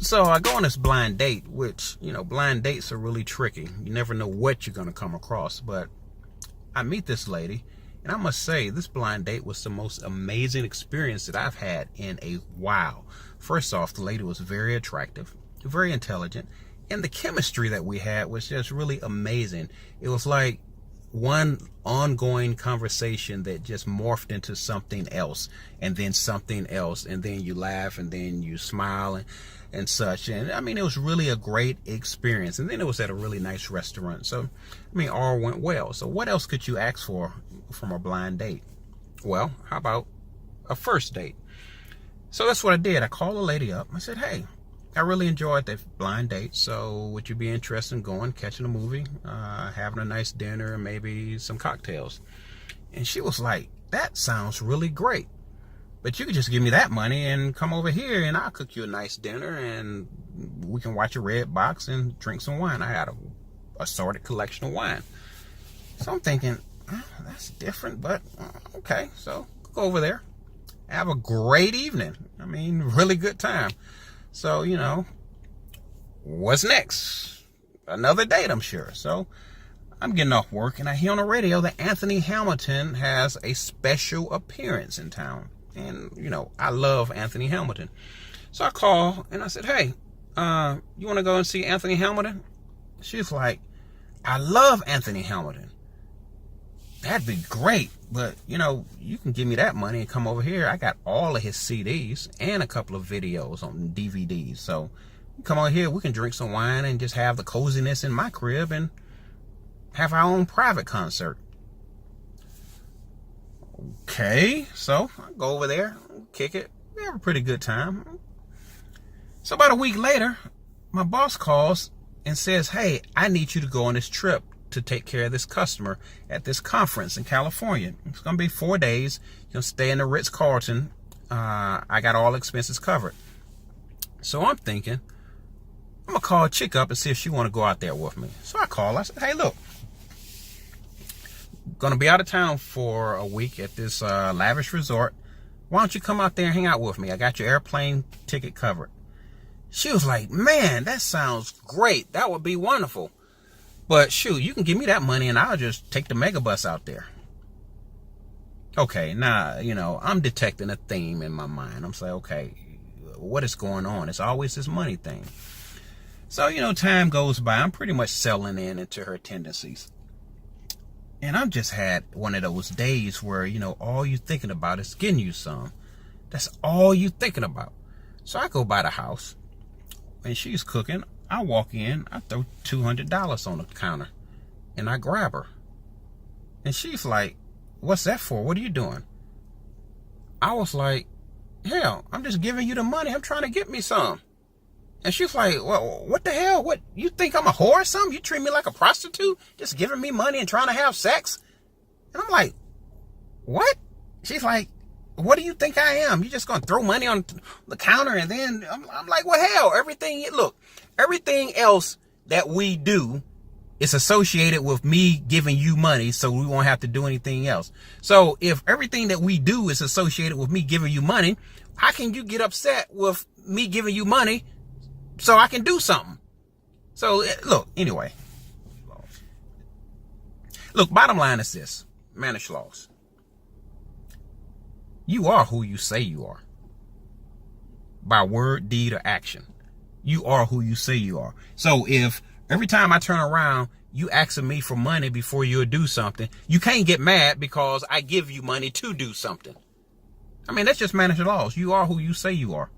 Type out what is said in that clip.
So I go on this blind date, which, blind dates are really tricky. You never know what you're going to come across. But I meet this lady, and I must say, this blind date was the most amazing experience that I've had in a while. First off, the lady was very attractive, very intelligent, and the chemistry that we had was just really amazing. It was like one ongoing conversation that just morphed into something else, and then something else, and then you laugh, and then you smile, and such. And I mean, it was really a great experience. And then it was at a really nice restaurant. So, I mean, all went well. So what else could you ask for from a blind date? Well, how about a first date? So that's what I did. I called the lady up. I said, hey, I really enjoyed that blind date. So would you be interested in going, catching a movie, having a nice dinner, and maybe some cocktails? And she was like, that sounds really great. But you could just give me that money and come over here, and I'll cook you a nice dinner, and we can watch a red box and drink some wine. I had a assorted collection of wine. So I'm thinking, that's different, but okay. So go over there, have a great evening. I mean, really good time. So, what's next? Another date, I'm sure. So I'm getting off work, and I hear on the radio that Anthony Hamilton has a special appearance in town. And, I love Anthony Hamilton. So I call and I said, hey, you want to go and see Anthony Hamilton? She's like, I love Anthony Hamilton. That'd be great. But, you can give me that money and come over here. I got all of his CDs and a couple of videos on DVDs. So come over here. We can drink some wine and just have the coziness in my crib and have our own private concert. Okay, so I go over there, kick it, we have a pretty good time. So about a week later, my boss calls and says, hey, I need you to go on this trip to take care of this customer at this conference in California. It's going to be 4 days. You're going to stay in the Ritz-Carlton. I got all expenses covered. So I'm thinking, I'm going to call a chick up and see if she want to go out there with me. So I call her. I said, hey, look. Going to be out of town for a week at this lavish resort. Why don't you come out there and hang out with me? I got your airplane ticket covered. She was like, man, that sounds great. That would be wonderful. But shoot, you can give me that money and I'll just take the megabus out there. Okay, now, I'm detecting a theme in my mind. I'm saying, okay, what is going on? It's always this money thing. So, time goes by. I'm pretty much settling into her tendencies. And I've just had one of those days where, all you're thinking about is getting you some. That's all you're thinking about. So I go by the house, and she's cooking. I walk in, I throw $200 on the counter, and I grab her. And she's like, what's that for? What are you doing? I was like, hell, I'm just giving you the money. I'm trying to get me some. And she's like, well, what the hell? What, you think I'm a whore or something? You treat me like a prostitute? Just giving me money and trying to have sex? And I'm like, what? She's like, what do you think I am? You just going to throw money on the counter? And then I'm like, well, hell, everything else that we do is associated with me giving you money, so we won't have to do anything else. So if everything that we do is associated with me giving you money, how can you get upset with me giving you money so I can do something? So look, anyway. Look, bottom line is this. Mannishlaws. You are who you say you are. By word, deed, or action. You are who you say you are. So if every time I turn around, you asking me for money before you'll do something, you can't get mad because I give you money to do something. I mean, that's just Mannishlaws. You are who you say you are.